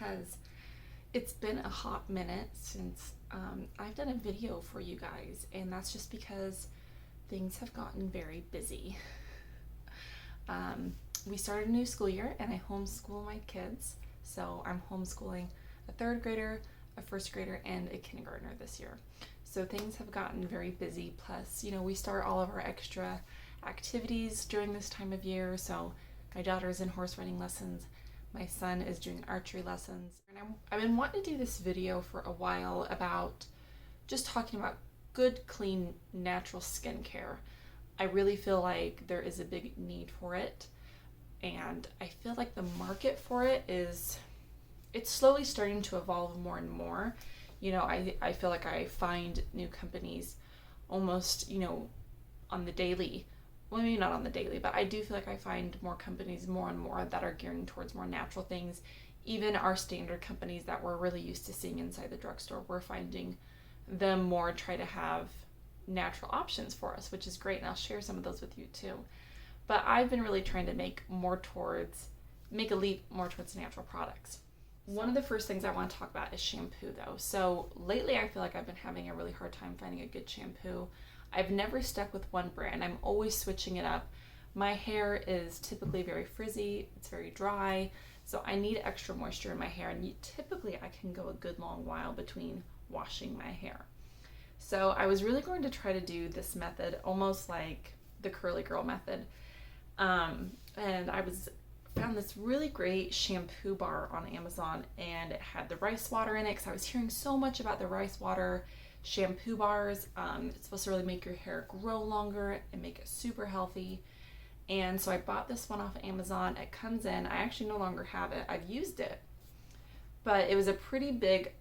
because it's been a hot minute since I've done a video for you guys, and that's just because things have gotten very busy. We started a new school year and I homeschool my kids. So I'm homeschooling a third grader, a first grader, and a kindergartner this year. So things have gotten very busy. Plus, we start all of our extra activities during this time of year. So my daughter's in horse riding lessons. My son is doing archery lessons. And I've been wanting to do this video for a while about just talking about good, clean, natural skincare. I really feel like there is a big need for it. And I feel like the market for it it's slowly starting to evolve more and more. I feel like I find new companies almost, on the daily. Well, maybe not on the daily, but I do feel like I find more companies more and more that are gearing towards more natural things. Even our standard companies that we're really used to seeing inside the drugstore, we're finding them more try to have natural options for us, which is great. And I'll share some of those with you too. But I've been really trying to make a leap more towards natural products. One of the first things I want to talk about is shampoo though. So lately I feel like I've been having a really hard time finding a good shampoo. I've never stuck with one brand. I'm always switching it up. My hair is typically very frizzy, it's very dry, so I need extra moisture in my hair, and typically I can go a good long while between washing my hair. So I was really going to try to do this method, almost like the curly girl method. And I found this really great shampoo bar on Amazon, and it had the rice water in it because I was hearing so much about the rice water shampoo bars. It's supposed to really make your hair grow longer and make it super healthy. And so I bought this one off Amazon. It comes in, I actually no longer have it. I've used it, but it was a pretty big,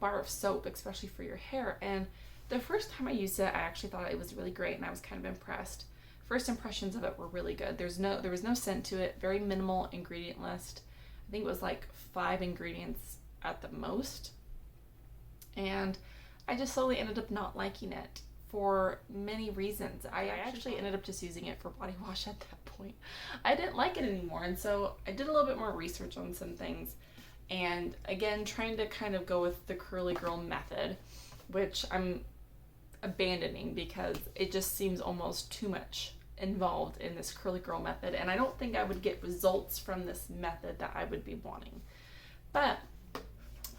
bar of soap, especially for your hair. And the first time I used it, I actually thought it was really great, and I was kind of impressed. First impressions of it were really good. There was no scent to it, very minimal ingredient list. I think it was like 5 ingredients at the most. And I just slowly ended up not liking it for many reasons. I actually ended up just using it for body wash at that point. I didn't like it anymore, and so I did a little bit more research on some things. And again, trying to kind of go with the curly girl method, which I'm abandoning because it just seems almost too much involved in this curly girl method, and I don't think I would get results from this method that I would be wanting. But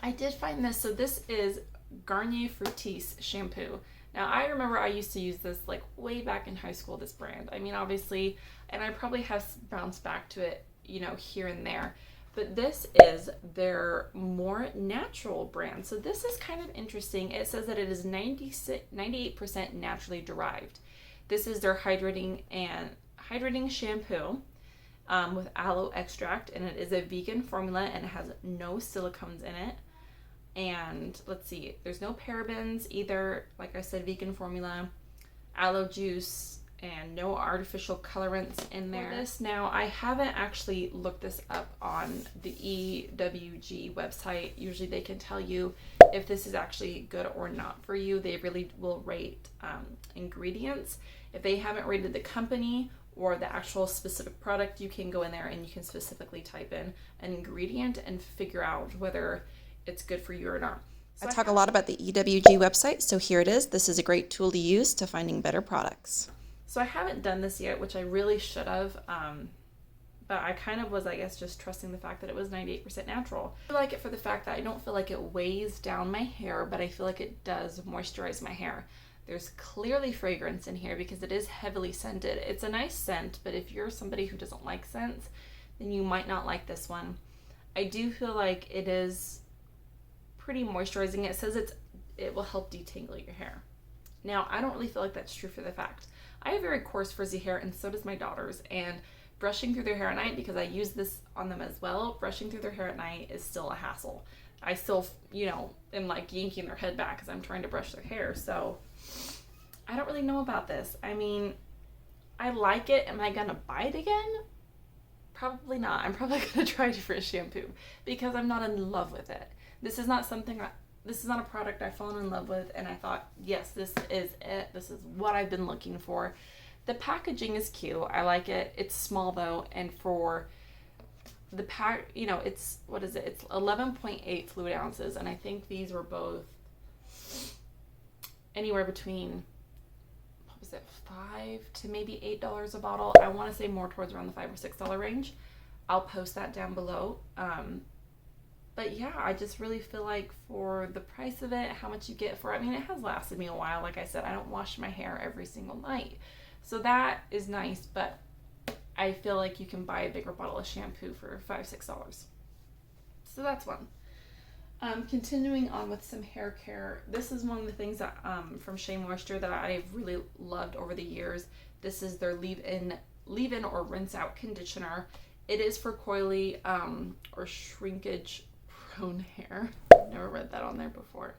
I did find this. So this is Garnier Fructis shampoo. Now I remember I used to use this like way back in high school, this brand. I mean, obviously, and I probably have bounced back to it, here and there. But this is their more natural brand. So this is kind of interesting. It says that it is 98% naturally derived. This is their hydrating shampoo with aloe extract, and it is a vegan formula, and it has no silicones in it. And let's see, there's no parabens either. Like I said, vegan formula, aloe juice, and no artificial colorants in there. For this, now I haven't actually looked this up on the EWG website. Usually they can tell you if this is actually good or not for you. They really will rate ingredients. If they haven't rated the company or the actual specific product, you can go in there and you can specifically type in an ingredient and figure out whether it's good for you or not. I talk a lot about the EWG website, so here it is. This is a great tool to use to finding better products. So I haven't done this yet, which I really should have, but I kind of was, I guess, just trusting the fact that it was 98% natural. I like it for the fact that I don't feel like it weighs down my hair, but I feel like it does moisturize my hair. There's clearly fragrance in here because it is heavily scented. It's a nice scent, but if you're somebody who doesn't like scents, then you might not like this one. I do feel like it is pretty moisturizing. It says it will help detangle your hair. Now, I don't really feel like that's true for the fact. I have very coarse frizzy hair, and so does my daughters, and brushing through their hair at night, because I use this on them as well, brushing through their hair at night is still a hassle. I still, am like yanking their head back as I'm trying to brush their hair, so I don't really know about this. I mean, I like it. Am I gonna buy it again? Probably not. I'm probably gonna try a different shampoo because I'm not in love with it. This is not a product I've fallen in love with and I thought, yes, this is it. This is what I've been looking for. The packaging is cute. I like it. It's small though, and for the pack, you know, it's, what is it? It's 11.8 fluid ounces, and I think these were both anywhere between, what was it, $5 to maybe $8 a bottle. I want to say more towards around the $5 or $6 range. I'll post that down below. But yeah, I just really feel like for the price of it, how much you get for it, I mean, it has lasted me a while. Like I said, I don't wash my hair every single night, so that is nice, but I feel like you can buy a bigger bottle of shampoo for $5, $6. So that's one. Continuing on with some hair care. This is one of the things that from Shea Moisture that I've really loved over the years. This is their leave-in or rinse out conditioner. It is for coily or shrinkage prone hair. I've never read that on there before.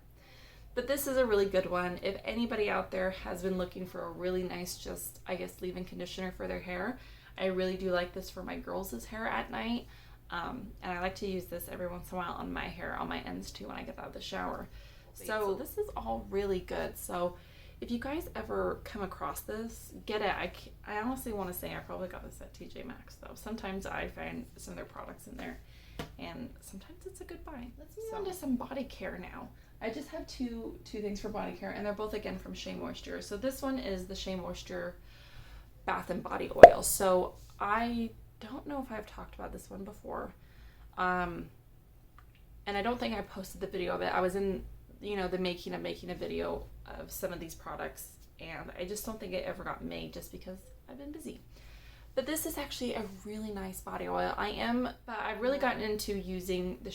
But this is a really good one. If anybody out there has been looking for a really nice, just, I guess, leave-in conditioner for their hair, I really do like this for my girls' hair at night. And I like to use this every once in a while on my hair, on my ends too, when I get out of the shower. So this is all really good. So if you guys ever come across this, get it. I honestly want to say I probably got this at TJ Maxx though. Sometimes I find some of their products in there, and sometimes it's a good buy. Let's move on to some body care now. I just have two things for body care, and they're both again from Shea Moisture. So this one is the Shea Moisture Bath and Body Oil. So I don't know if I've talked about this one before, and I don't think I posted the video of it. I was in, you know, the making of making a video of some of these products, and I just don't think it ever got made just because I've been busy. But this is actually a really nice body oil. I've really gotten into using the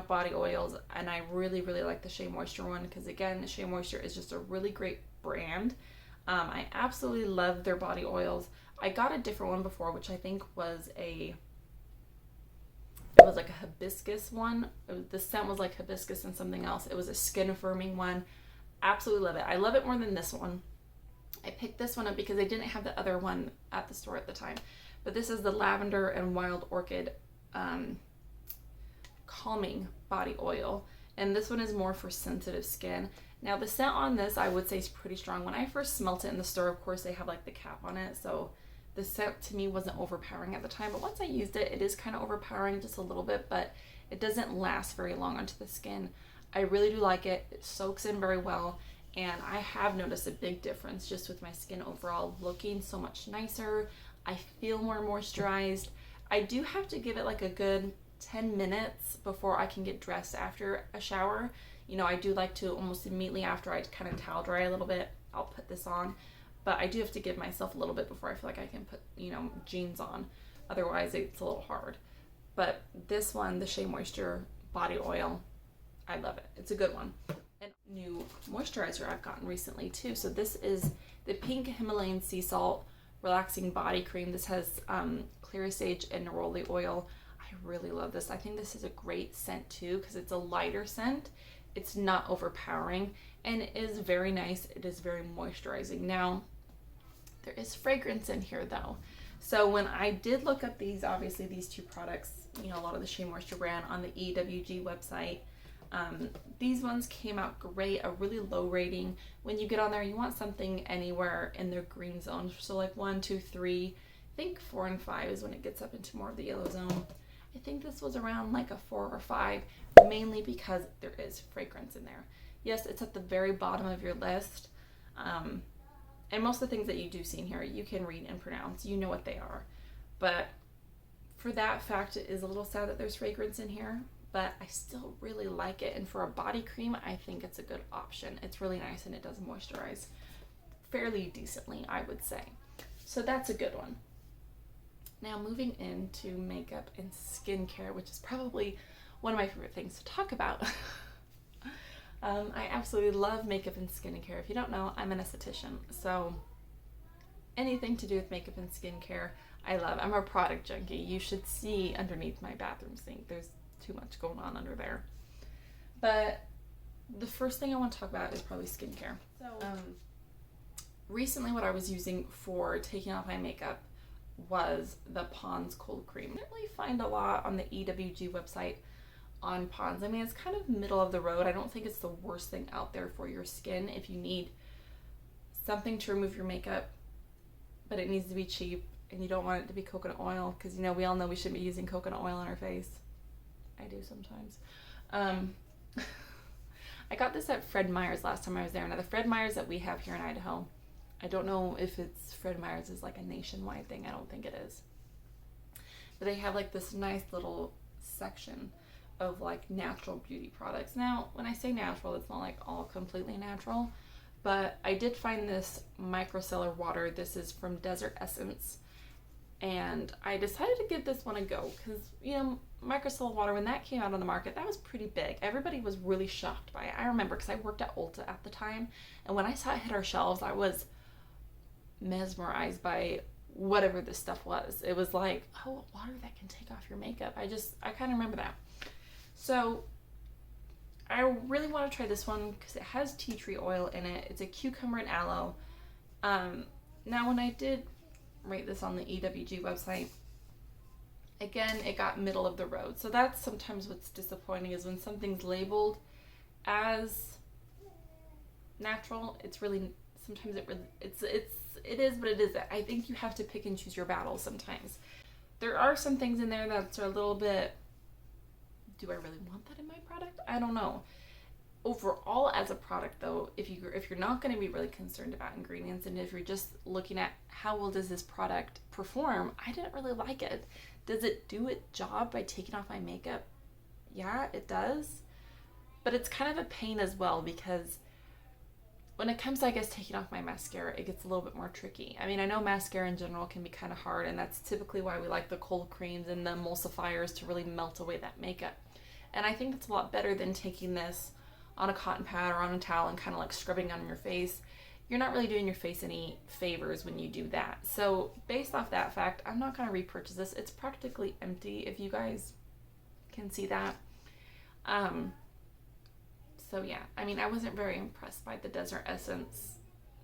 body oils, and I really like the Shea Moisture one because, again, Shea Moisture is just a really great brand. I absolutely love their body oils. I got a different one before, which I think was it was like a hibiscus one. The scent was like hibiscus and something else. It was a skin affirming one. Absolutely love it. I love it more than this one. I picked this one up because I didn't have the other one at the store at the time. But this is the Lavender and Wild Orchid Calming Body Oil. And this one is more for sensitive skin. Now the scent on this I would say is pretty strong. When I first smelt it in the store, of course they have like the cap on it, so the scent to me wasn't overpowering at the time, but once I used it, it is kind of overpowering just a little bit, but it doesn't last very long onto the skin. I really do like it. It soaks in very well, and I have noticed a big difference just with my skin overall looking so much nicer. I feel more moisturized. I do have to give it like a good 10 minutes before I can get dressed after a shower. You know, I do like to almost immediately after I kind of towel dry a little bit, I'll put this on. But I do have to give myself a little bit before I feel like I can put, jeans on. Otherwise, it's a little hard. But this one, the Shea Moisture Body Oil, I love it. It's a good one. And new moisturizer I've gotten recently too. So this is the Pink Himalayan Sea Salt Relaxing Body Cream. This has clear sage and neroli oil. I really love this. I think this is a great scent too because it's a lighter scent. It's not overpowering, and it is very nice. It is very moisturizing. Now, there is fragrance in here though. So when I did look up these two products, a lot of the Shea Moisture brand on the EWG website, these ones came out great, a really low rating. When you get on there, you want something anywhere in their green zone. So like 1, 2, 3, I think 4 and 5 is when it gets up into more of the yellow zone. I think this was around like a 4 or 5, mainly because there is fragrance in there. Yes, it's at the very bottom of your list. And most of the things that you do see in here, you can read and pronounce. You know what they are. But for that fact, it is a little sad that there's fragrance in here. But I still really like it. And for a body cream, I think it's a good option. It's really nice and it does moisturize fairly decently, I would say. So that's a good one. Now moving into makeup and skincare, which is probably one of my favorite things to talk about. I absolutely love makeup and skincare. If you don't know, I'm an esthetician, so anything to do with makeup and skincare, I love. I'm a product junkie. You should see underneath my bathroom sink. There's too much going on under there. But the first thing I want to talk about is probably skincare. So recently what I was using for taking off my makeup was the Pond's Cold Cream. I didn't really find a lot on the EWG website on Pond's. I mean, it's kind of middle of the road. I don't think it's the worst thing out there for your skin if you need something to remove your makeup, but it needs to be cheap and you don't want it to be coconut oil, because we all know we shouldn't be using coconut oil on our face. I do sometimes. I got this at Fred Meyer's last time I was there. Now the Fred Meyer's that we have here in Idaho, I don't know if it's Fred Meyer's is like a nationwide thing. I don't think it is. But they have like this nice little section of like natural beauty products. Now, when I say natural, it's not like all completely natural, but I did find this micellar water. This is from Desert Essence, and I decided to give this one a go because, micellar water, when that came out on the market, that was pretty big. Everybody was really shocked by it. I remember because I worked at Ulta at the time, and when I saw it hit our shelves, I was mesmerized by whatever this stuff was. It was like, oh, water that can take off your makeup. I kind of remember that. So I really want to try this one because it has tea tree oil in it. It's a cucumber and aloe. Now, when I did rate this on the EWG website, again, it got middle of the road. So that's sometimes what's disappointing, is when something's labeled as natural, it's really, sometimes it is, but it isn't. I think you have to pick and choose your battles sometimes. There are some things in there that are a little bit, do I really want that in my product? I don't know. Overall, as a product though, if you're not going to be really concerned about ingredients, and if you're just looking at how well does this product perform, I didn't really like it. Does it do its job by taking off my makeup? Yeah, it does. But it's kind of a pain as well, because when it comes to, I guess, taking off my mascara, it gets a little bit more tricky. I mean, I know mascara in general can be kind of hard, and that's typically why we like the cold creams and the emulsifiers to really melt away that makeup. And I think that's a lot better than taking this on a cotton pad or on a towel and kind of like scrubbing on your face. You're not really doing your face any favors when you do that. So based off that fact, I'm not going to repurchase this. It's practically empty, if you guys can see that. So yeah, I mean, I wasn't very impressed by the Desert Essence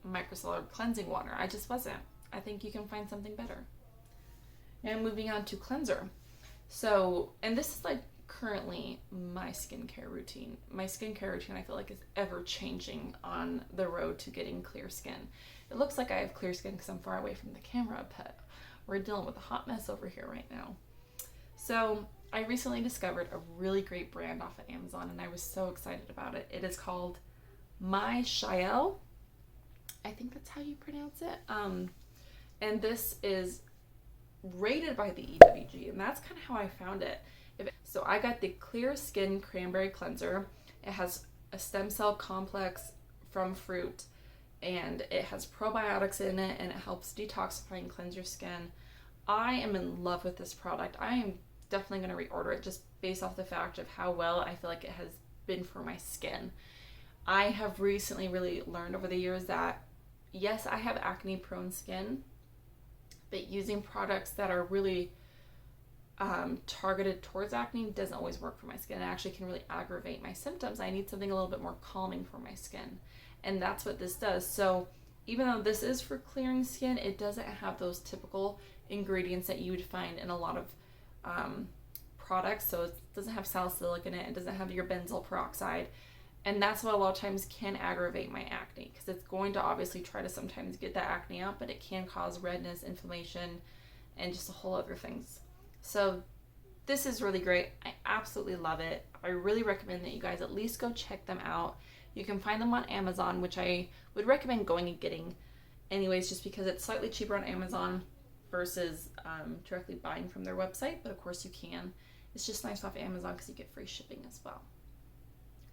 micellar cleansing water. I just wasn't. I think you can find something better. And moving on to cleanser. So, and this is like currently my skincare routine. My skincare routine, I feel like, is ever changing on the road to getting clear skin. It looks like I have clear skin because I'm far away from the camera, but we're dealing with a hot mess over here right now. So I recently discovered a really great brand off of Amazon, and I was so excited about it. It is called My Shael. I think that's how you pronounce it. And this is rated by the EWG, and that's kind of how I found it. So I got the Clear Skin Cranberry Cleanser. It has a stem cell complex from fruit, and it has probiotics in it, and it helps detoxify and cleanse your skin. I am in love with this product. I am definitely going to reorder it just based off the fact of how well I feel like it has been for my skin. I have recently really learned over the years that, yes, I have acne prone skin, but using products that are really targeted towards acne doesn't always work for my skin. It actually can really aggravate my symptoms. I need something a little bit more calming for my skin, and that's what this does. So even though this is for clearing skin, it doesn't have those typical ingredients that you would find in a lot of products. So it doesn't have salicylic in it. It doesn't have your benzoyl peroxide, and that's what a lot of times can aggravate my acne, because it's going to obviously try to sometimes get that acne out, but it can cause redness, inflammation, and just a whole other things. So this is really great. I absolutely love it. I really recommend that you guys at least go check them out. You can find them on Amazon, which I would recommend going and getting anyways, just because it's slightly cheaper on Amazon versus directly buying from their website. But of course you can. It's just nice off Amazon because you get free shipping as well.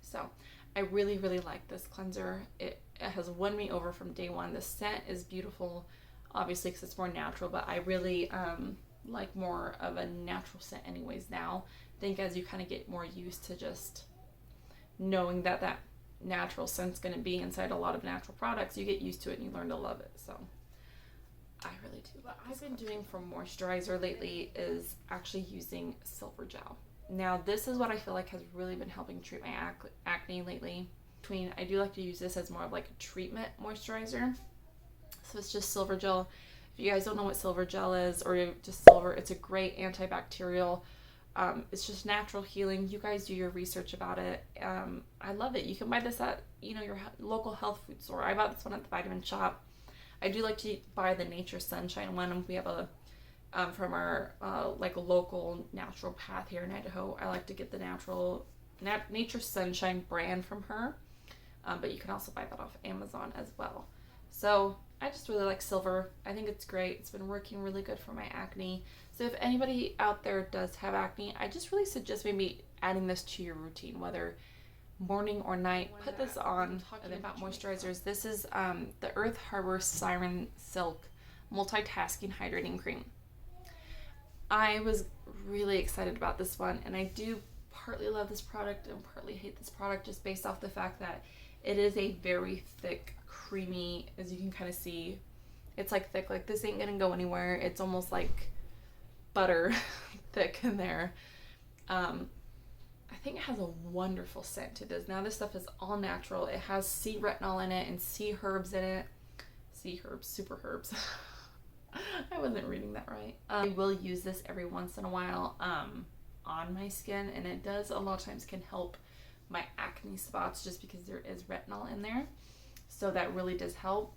So I really, really like this cleanser. It has won me over from day one. The scent is beautiful, obviously, because it's more natural, but I really like more of a natural scent anyways now. I think as you kind of get more used to just knowing that that natural scent's going to be inside a lot of natural products, you get used to it and you learn to love it. So I really do. What I've been doing for moisturizer lately is actually using silver gel. Now this is what I feel like has really been helping treat my acne lately. I do like to use this as more of like a treatment moisturizer. So it's just silver gel. If you guys don't know what silver gel is, or just silver, it's a great antibacterial. It's just natural healing. You guys do your research about it. I love it. You can buy this at your local health food store. I bought this one at the Vitamin Shop. I do like to buy the Nature Sunshine one. We have a from our like local natural path here in Idaho. I like to get the Nature Sunshine brand from her, but you can also buy that off Amazon as well. So I just really like silver. I think it's great. It's been working really good for my acne. So if anybody out there does have acne, I just really suggest maybe adding this to your routine, whether morning or night. Put this on. And then about moisturizers, this is the Earth Harbor Siren Silk Multitasking Hydrating Cream. I was really excited about this one, and I do partly love this product and partly hate this product just based off the fact that it is a very thick, creamy, as you can kind of see, it's like thick, like this ain't gonna go anywhere. It's almost like butter thick in there. I think it has a wonderful scent to this. Now this stuff is all natural. It has sea retinol in it and sea herbs in it. Sea herbs, super herbs. I wasn't reading that right. I will use this every once in a while on my skin, and it does a lot of times can help my acne spots just because there is retinol in there. So that really does help.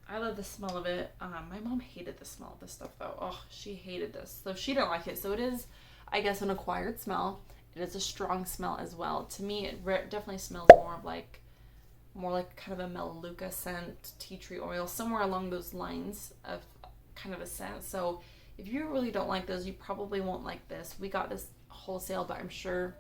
I love the smell of it. My mom hated the smell of this stuff though. Oh, she hated this. So she didn't like it. So it is, I guess, an acquired smell. It is a strong smell as well. To me, it definitely smells more like kind of a melaleuca scent, tea tree oil, somewhere along those lines of kind of a scent. So if you really don't like those, you probably won't like this. We got this wholesale, but I'm sure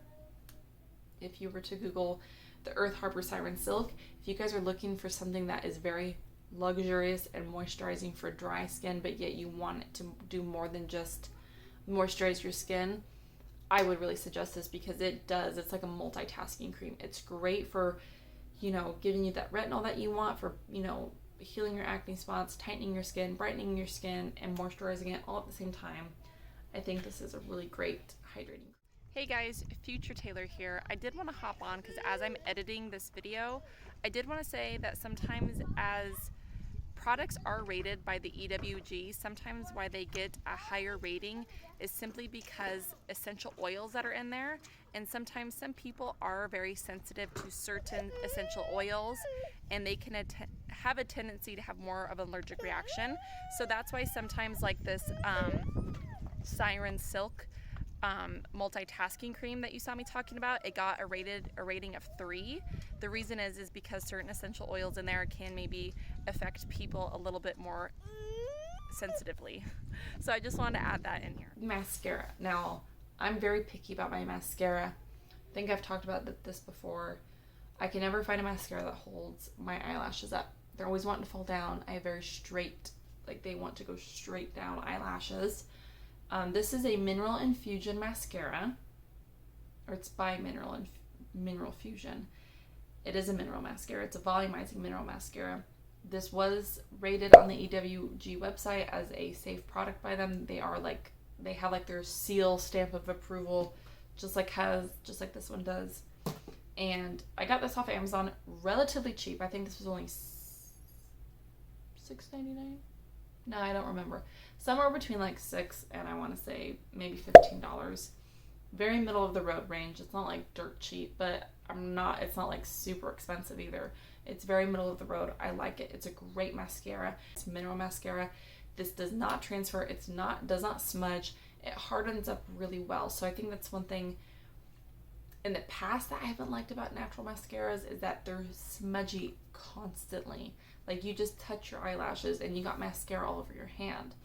if you were to Google the Earth Harbor Siren Silk, if you guys are looking for something that is very luxurious and moisturizing for dry skin, but yet you want it to do more than just moisturize your skin, I would really suggest this because it's like a multitasking cream. It's great for, giving you that retinol that you want for, healing your acne spots, tightening your skin, brightening your skin, and moisturizing it all at the same time. I think this is a really great hydrating. Hey guys, Future Taylor here. I did want to hop on because as I'm editing this video, I did want to say that sometimes as products are rated by the EWG, sometimes why they get a higher rating is simply because essential oils that are in there, and sometimes some people are very sensitive to certain essential oils and they can have a tendency to have more of an allergic reaction. So that's why sometimes like this Siren Silk multitasking cream that you saw me talking about, it got a rating of 3. The reason is because certain essential oils in there can maybe affect people a little bit more sensitively. So I just wanted to add that in here. Mascara. Now, I'm very picky about my mascara. I think I've talked about this before. I can never find a mascara that holds my eyelashes up. They're always wanting to fall down. I have very straight, like they want to go straight down eyelashes. This is a Mineral Infusion mascara, or it's by Mineral Fusion. It is a mineral mascara. It's a volumizing mineral mascara. This was rated on the EWG website as a safe product by them. They have like their seal stamp of approval, just like this one does. And I got this off Amazon relatively cheap. I think this was only $6.99. No, I don't remember. Somewhere between like $6 and I want to say maybe $15. Very middle of the road range. It's not like dirt cheap, but it's not like super expensive either. It's very middle of the road. I like it. It's a great mascara. It's mineral mascara. This does not transfer. Does not smudge. It hardens up really well. So I think that's one thing in the past that I haven't liked about natural mascaras is that they're smudgy constantly. Like you just touch your eyelashes and you got mascara all over your hand.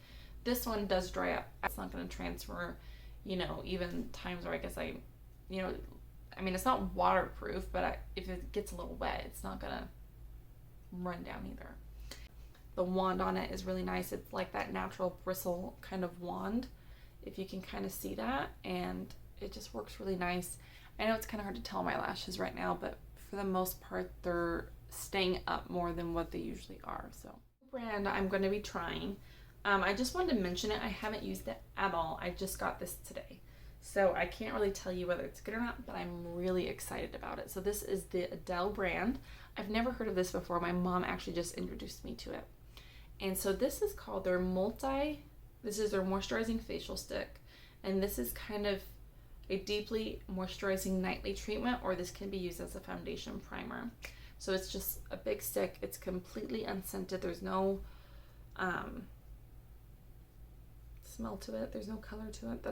This one does dry up. It's not going to transfer, even times where I guess it's not waterproof, but if it gets a little wet, it's not going to run down either. The wand on it is really nice. It's like that natural bristle kind of wand, if you can kind of see that, and it just works really nice. I know it's kind of hard to tell my lashes right now, but for the most part, they're staying up more than what they usually are. So, brand I'm going to be trying. I just wanted to mention it. I haven't used it at all. I just got this today. So I can't really tell you whether it's good or not, but I'm really excited about it. So this is the Adele brand. I've never heard of this before. My mom actually just introduced me to it. And so this is called their moisturizing facial stick. And this is kind of a deeply moisturizing nightly treatment, or this can be used as a foundation primer. So it's just a big stick. It's completely unscented. There's no smell to it. There's no color to it.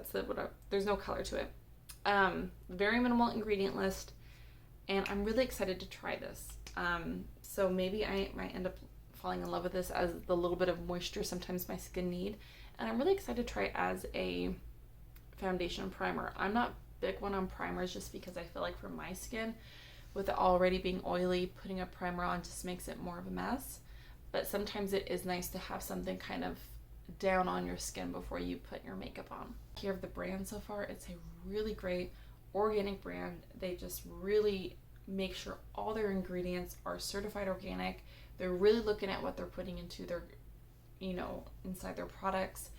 There's no color to it. Very minimal ingredient list, and I'm really excited to try this. So maybe I might end up falling in love with this as the little bit of moisture sometimes my skin need, and I'm really excited to try it as a foundation primer. I'm not big one on primers just because I feel like for my skin, with it already being oily, putting a primer on just makes it more of a mess. But sometimes it is nice to have something kind of down on your skin before you put your makeup on. Here of the brand so far, it's a really great organic brand. They just really make sure all their ingredients are certified organic. They're really looking at what they're putting into their, inside their products.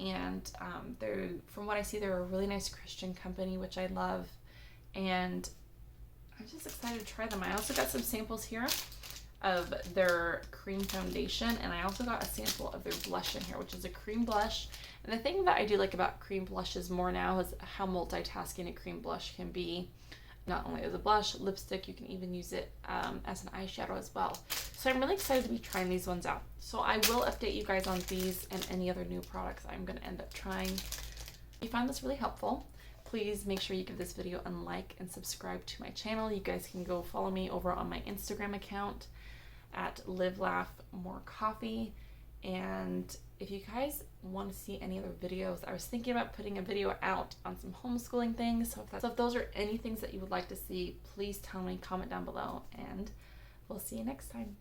And they're, from what I see, they're a really nice Christian company, which I love. And I'm just excited to try them. I also got some samples here of their cream foundation, and I also got a sample of their blush in here, which is a cream blush. And the thing that I do like about cream blushes more now is how multitasking a cream blush can be. Not only as a blush, lipstick, you can even use it as an eyeshadow as well. So I'm really excited to be trying these ones out. So I will update you guys on these and any other new products I'm going to end up trying. If you find this really helpful, please make sure you give this video a like and subscribe to my channel. You guys can go follow me over on my Instagram account at Live Laugh More Coffee. And if you guys want to see any other videos, I was thinking about putting a video out on some homeschooling things. So if those are any things that you would like to see, please tell me, comment down below, and we'll see you next time.